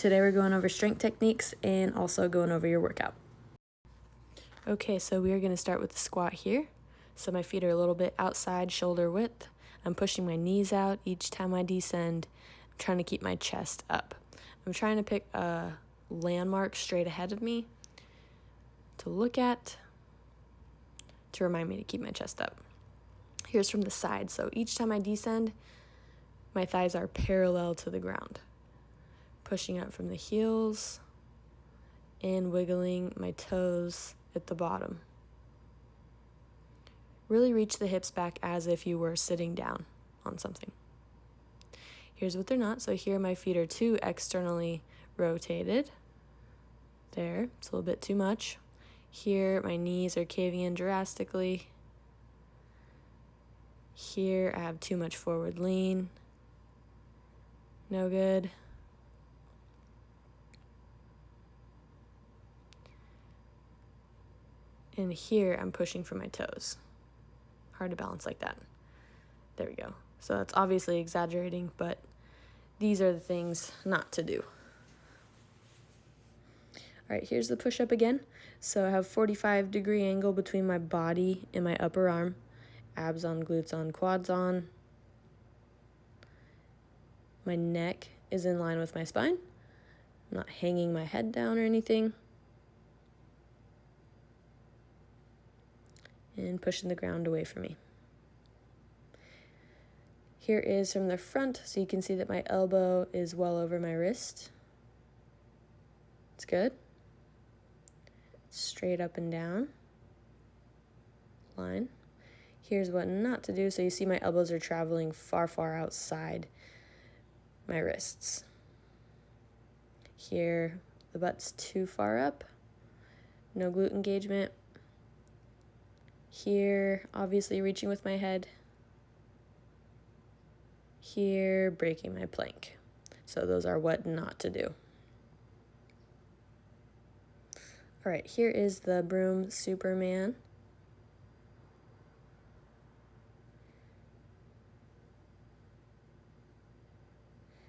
today we're going over strength techniques and also going over your workout. Okay, so we are going to start with the squat here. So my feet are a little bit outside shoulder width. I'm pushing my knees out each time I descend. I'm trying to keep my chest up. I'm trying to pick a landmark straight ahead of me to look at to remind me to keep my chest up. Here's from the side. So each time I descend, my thighs are parallel to the ground. Pushing up from the heels and wiggling my toes at the bottom. Really reach the hips back as if you were sitting down on something. Here's what they're not. So here my feet are too externally rotated. There, it's a little bit too much. Here my knees are caving in drastically. Here I have too much forward lean. No good. And here I'm pushing for my toes. Hard to balance like that. There we go. So that's obviously exaggerating, but these are the things not to do. All right, here's the push-up again. So I have 45-degree angle between my body and my upper arm. Abs on, glutes on, quads on. My neck is in line with my spine. I'm not hanging my head down or anything. And pushing the ground away from me. Here is from the front, so you can see that my elbow is well over my wrist. It's good. Straight up and down. Line. Here's what not to do. So you see my elbows are traveling far, far outside my wrists. Here, the butt's too far up. No glute engagement. Here, obviously reaching with my head. Here, breaking my plank. So those are what not to do. All right, here is the broom Superman.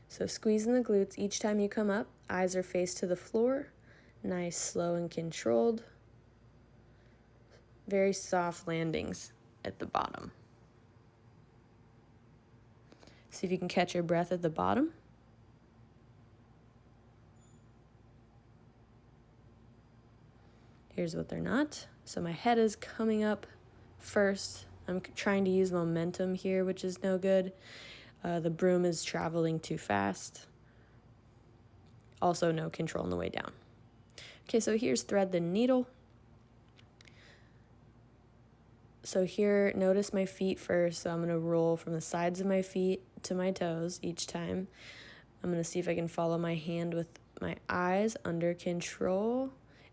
So squeezing the glutes each time you come up. Eyes are faced to the floor. Nice, slow, and controlled. Very soft landings at the bottom. See if you can catch your breath at the bottom. Here's what they're not. So my head is coming up first. I'm trying to use momentum here, which is no good. The broom is traveling too fast. Also no control on the way down. Okay, so here's thread the needle. So here, notice my feet first. So I'm going to roll from the sides of my feet to my toes each time. I'm going to see if I can follow my hand with my eyes under control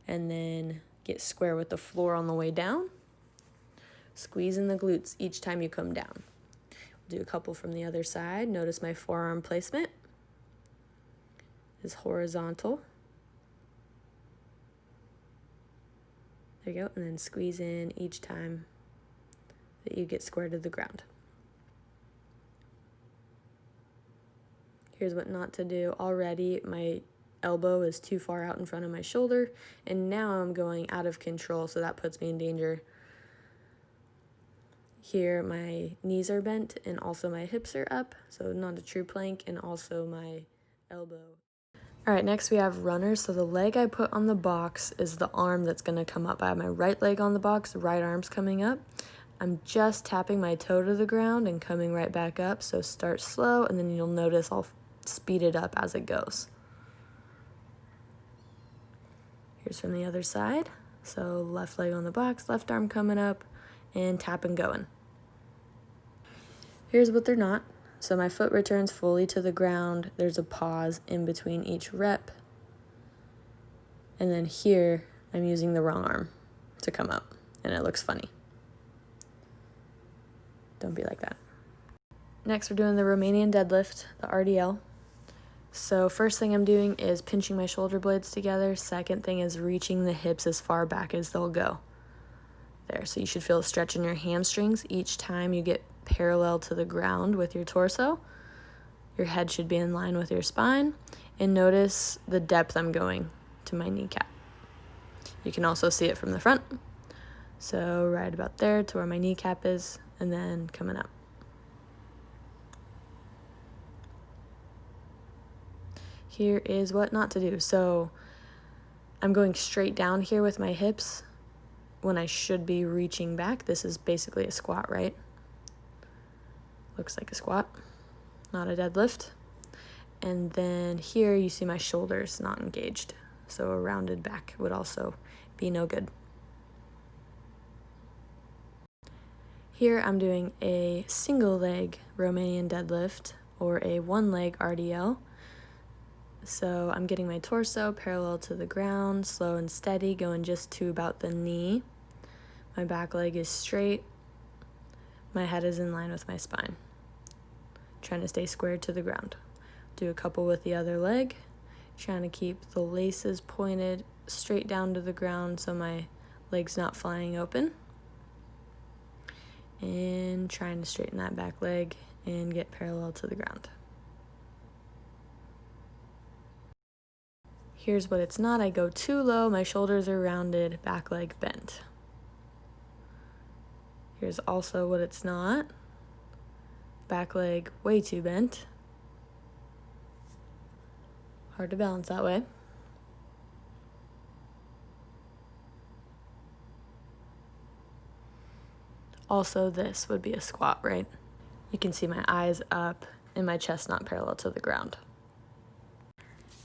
and then get square with the floor on the way down. Squeezing the glutes each time you come down. Do a couple from the other side. Notice my forearm placement is horizontal. There you go. And then squeeze in each time that you get square to the ground. Here's what not to do. Already my elbow is too far out in front of my shoulder, and now I'm going out of control, so that puts me in danger. Here my knees are bent and also my hips are up, so not a true plank, and also my elbow. All right, next we have runners. So the leg I put on the box is the arm that's going to come up. I have my right leg on the box, the right arm's coming up. I'm just tapping my toe to the ground and coming right back up. So start slow, and then you'll notice I'll speed it up as it goes. Here's from the other side. So left leg on the box, left arm coming up, and tap and going. Here's what they're not. So my foot returns fully to the ground. There's a pause in between each rep. And then here, I'm using the wrong arm to come up, and it looks funny. Don't be like that. Next, we're doing the Romanian deadlift, the RDL. So first thing I'm doing is pinching my shoulder blades together. Second thing is reaching the hips as far back as they'll go. There, so you should feel a stretch in your hamstrings each time you get parallel to the ground with your torso. Your head should be in line with your spine. And notice the depth I'm going to my kneecap. You can also see it from the front. So right about there to where my kneecap is, and then coming up. Here is what not to do. So I'm going straight down here with my hips when I should be reaching back. This is basically a squat, right? Looks like a squat, not a deadlift. And then here you see my shoulders not engaged. So a rounded back would also be no good. Here I'm doing a single leg Romanian deadlift or a one leg RDL. So I'm getting my torso parallel to the ground, slow and steady, going just to about the knee. My back leg is straight. My head is in line with my spine. Trying to stay squared to the ground. Do a couple with the other leg. Trying to keep the laces pointed straight down to the ground so my leg's not flying open. And trying to straighten that back leg and get parallel to the ground. Here's what it's not. I go too low, my shoulders are rounded, back leg bent. Here's also what it's not. Back leg way too bent. Hard to balance that way. Also, this would be a squat, right? You can see my eyes up and my chest not parallel to the ground.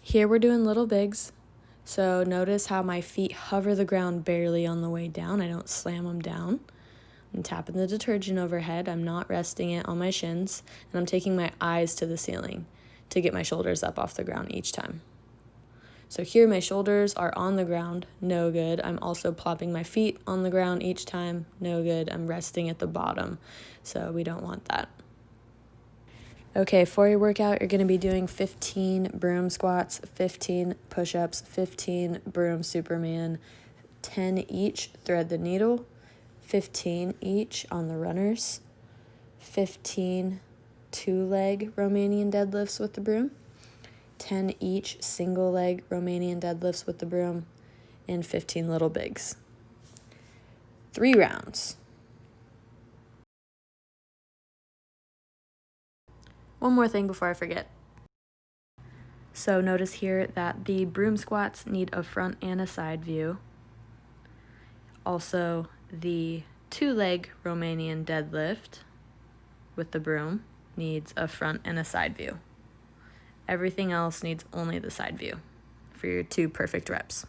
Here we're doing little bigs. So notice how my feet hover the ground barely on the way down. I don't slam them down. I'm tapping the detergent overhead. I'm not resting it on my shins. And I'm taking my eyes to the ceiling to get my shoulders up off the ground each time. So here my shoulders are on the ground, no good. I'm also plopping my feet on the ground each time, no good. I'm resting at the bottom, so we don't want that. Okay, for your workout, you're gonna be doing 15 broom squats, 15 push-ups, 15 broom Superman, 10 each thread the needle, 15 each on the runners, 15 two-leg Romanian deadlifts with the broom, 10 each single leg Romanian deadlifts with the broom, and 15 little bigs. 3 rounds. One more thing before I forget. So notice here that the broom squats need a front and a side view. Also, the 2-leg Romanian deadlift with the broom needs a front and a side view. Everything else needs only the side view for your 2 perfect reps.